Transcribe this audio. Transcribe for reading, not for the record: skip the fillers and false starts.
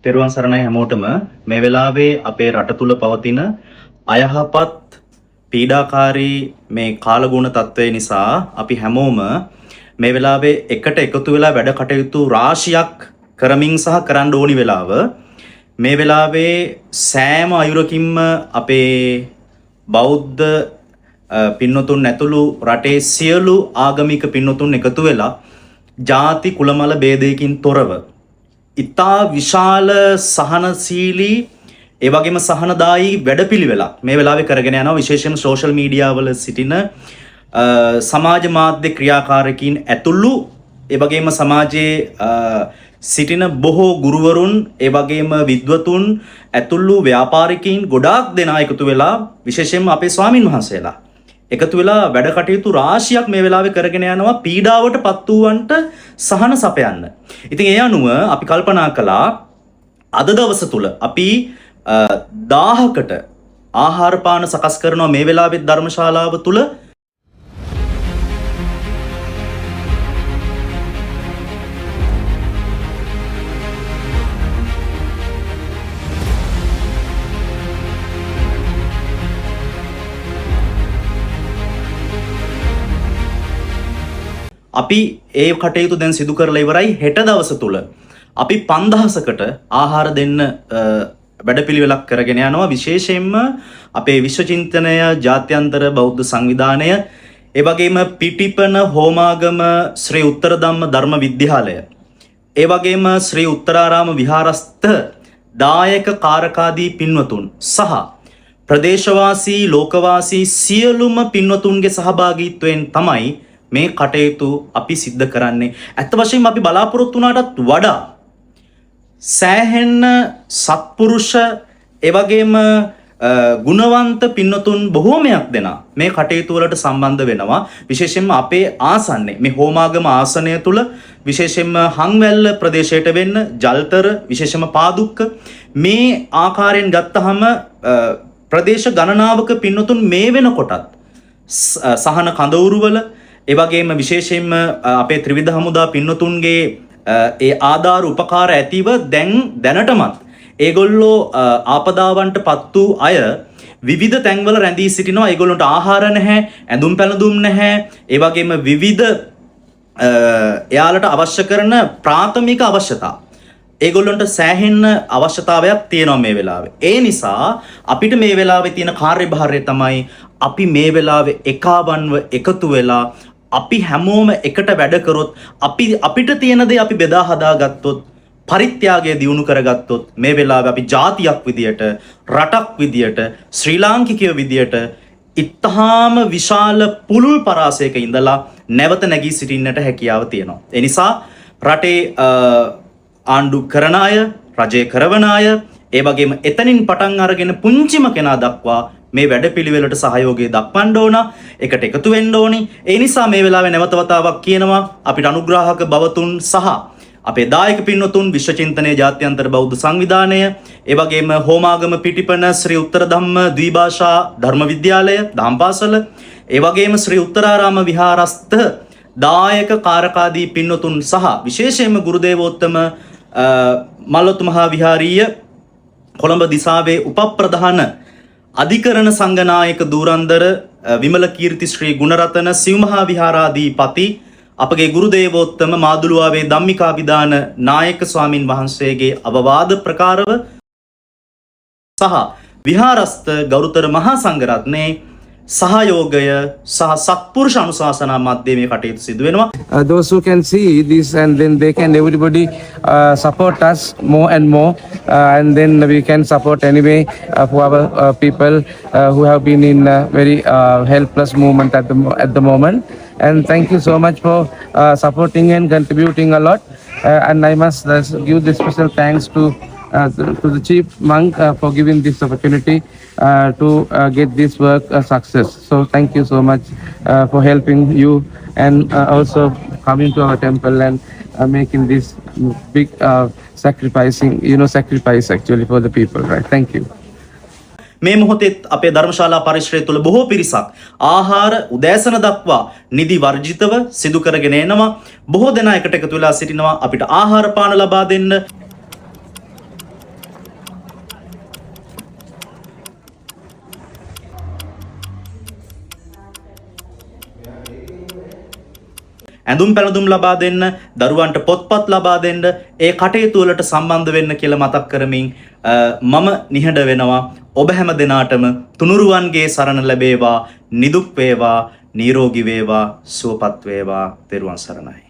තෙරුවන් සරණයි හැමෝටම. මේ වෙලාවේ අපේ රට තුල පවතින අයහපත් පීඩාකාරී මේ කාලගුණ තත්ත්වය නිසා අපි හැමෝම මේ වෙලාවේ එකට එකතු වෙලා වැඩ කටයුතු රාශියක් කරමින් සහ කරන්න ඕනි වෙලාව මේ වෙලාවේ සෑම අයුරකින්ම අපේ බෞද්ධ පින්නතුන් ඇතුළු රටේ සියලු ආගමික පින්නතුන් එකතු වෙලා ಜಾති කුලමල ભેදයකින් තොරව ඉතා විශාල සහනශීලී ඒ වගේම සහනදායී වැඩපිළිවෙලක් මේ වෙලාවේ කරගෙන යනවා. විශේෂයෙන්ම සෝෂල් මීඩියා වල සිටින සමාජ මාධ්‍ය ක්‍රියාකාරකීන් ඇතුළු ඒ වගේම සමාජයේ සිටින බොහෝ ගුරුවරුන් ඒ වගේම විද්වතුන් ඇතුළු ව්‍යාපාරිකයින් ගොඩාක් දෙනා එකතු වෙලා විශේෂයෙන්ම අපේ ස්වාමින් වහන්සේලා එකතු වෙලා වැඩ කටයුතු රාශියක් මේ වෙලාවේ කරගෙන යනවා පීඩාවට පත් වූවන්ට සහන සපයන්න. ඉතින් ඒ අනුව අපි කල්පනා කළා අද දවස තුල අපි 1000කට ආහාර පාන සකස් කරනවා මේ වෙලාවේ ධර්මශාලාව තුල. අපි ඒ කටයුතු දැන් සිදු කරලා ඉවරයි. හෙට දවස තුල අපි 5000කට ආහාර දෙන්න වැඩපිළිවෙලක් කරගෙන යනවා. විශේෂයෙන්ම අපේ විශ්වචින්තනය ජාත්‍යන්තර බෞද්ධ සංවිධානය ඒ වගේම පිටිපන හෝමාගම ශ්‍රී උත්තරධම්ම ධර්ම විද්‍යාලය ඒ වගේම ශ්‍රී උත්තරාරාම විහාරස්ථ දායක කාරකාදී පින්වතුන් සහ ප්‍රදේශවාසී ලෝකවාසී සියලුම පින්වතුන්ගේ සහභාගීත්වයෙන් තමයි මේ කටයුතු අපි සිද්ධ කරන්නේ. ඇත්ත වශයෙන්ම අපි බලාපොරොත්තු වුණාටත් වඩා සෑහෙන්න සත්පුරුෂ ඒ වගේම ගුණවන්ත පින්නතුන් බොහෝමයක් දෙනා මේ කටයුතු වලට සම්බන්ධ වෙනවා. විශේෂයෙන්ම අපේ ආසන්නේ මේ හෝමාගම ආසනය තුල විශේෂයෙන්ම හංවැල්ල ප්‍රදේශයට වෙන්න ජල්තර විශේෂයෙන්ම පාදුක්ක මේ ආකාරයෙන් ගත්තහම ප්‍රදේශ ගණනාවක පින්නතුන් මේ වෙනකොටත් සහන කඳවුරුවල ඒ වගේම විශේෂයෙන්ම අපේ ත්‍රිවිධ හමුදා පින්නතුන්ගේ ඒ ආධාර උපකාර ඇතිව දැනටමත් ඒගොල්ලෝ ආපදාවන්ට පත් වූ අය විවිධ තැන්වල රැඳී සිටිනවා. ඒගොල්ලන්ට ආහාර නැහැ, ඇඳුම් පැළඳුම් නැහැ. ඒ වගේම විවිධ එයාලට අවශ්‍ය කරන ප්‍රාථමික අවශ්‍යතා ඒගොල්ලන්ට සෑහෙන්න අවශ්‍යතාවයක් තියෙනවා මේ වෙලාවේ. ඒ නිසා අපිට මේ වෙලාවේ තියෙන කාර්යභාරය තමයි අපි මේ වෙලාවේ එකාවන්ව එකතු වෙලා අපි හැමෝම එකට වැඩ කරොත් අපිට තියෙන දේ අපි බෙදා හදාගත්තොත් පරිත්‍යාගය දියුණු කරගත්තොත් මේ වෙලාවේ අපි ජාතියක් විදියට රටක් විදියට ශ්‍රී ලාංකිකයෝ විදියට ඉතාම විශාල පුළුල් පරාසයක ඉඳලා නැවත නැගී සිටින්නට හැකියාව තියෙනවා. ඒ නිසා රටේ ආණ්ඩු කරන අය, රජය කරවන අය, ඒ වගේම එතනින් පටන් අරගෙන පුංචිම කෙනා දක්වා මේ වැඩපිළිවෙලට සහයෝගය දක්වන්න ඕන, එකට එකතු වෙන්න ඕනි. ඒ නිසා මේ වෙලාවේ නැවත වතාවක් කියනවා අපිට අනුග්‍රාහක බවතුන් සහ අපේ දායක පින්වතුන් විශ්වචින්තනයේ ජාත්‍යන්තර බෞද්ධ සංවිධානය, ඒ වගේම හෝමාගම පිටිපන ශ්‍රී උත්තරධම්ම ද්විභාෂා ධර්ම විද්‍යාලය දහම්පාසල, ඒ වගේම ශ්‍රී උත්තරාරාම විහාරස්ථ දායක කාරකාදී පින්වතුන් සහ විශේෂයෙන්ම ගුරුදේවෝත්තම මල්වතු මහා විහාරීය කොළඹ දිසාවේ උපප්‍රධාන අධිකරණ සංඝනායක දූරන්දර විමල කීර්ති ශ්‍රී ගුණරතන සිව්මහා විහාරාධිපති අපගේ ගුරුදේවෝත්තම මාදුළුවාවේ ධම්මිකාභිදාන නායක ස්වාමින් වහන්සේගේ අවවාද ප්‍රකාරව සහ විහාරස්ථ ගෞරවතර මහා සංඝරත්නයේ සහයෝගය සහ සත්පුරුෂ අනුශාසනා මැද්දේ මේ කටයුතු සිදු වෙනවා. Those who can see this and then they can everybody support us more and more and then we can support anyway for our people who have been in very helpless moment at the moment. And thank you so much for supporting and contributing a lot. And I must give this special thanks to the chief monk for giving this opportunity to get this work a success. So thank you so much for helping you and also coming to our temple and making this big sacrifice actually for the people, right? Thank you. මේ මොහොතේත් අපේ ධර්මශාලා පරිශ්‍රය තුළ බොහෝ පිරිසක් ආහාර උදෑසන දක්වා නිදි වර්ජිතව සිදු කරගෙන එනවා. බොහෝ දෙනා එකට එකතු වෙලා සිටිනවා අපිට ආහාර පාන ලබා දෙන්න. ඇඳුම් පැළඳුම් ලබා දෙන්න, දරුවන්ට පොත්පත් ලබා දෙන්න, ඒ කටයුතු වලට සම්බන්ධ වෙන්න කියලා මතක් කරමින් මම නිහඬ වෙනවා. ඔබ හැම දෙනාටම තුනුරුවන්ගේ සරණ ලැබේවා, නිදුක් වේවා, නිරෝගී වේවා, සුවපත් වේවා. තෙරුවන් සරණයි.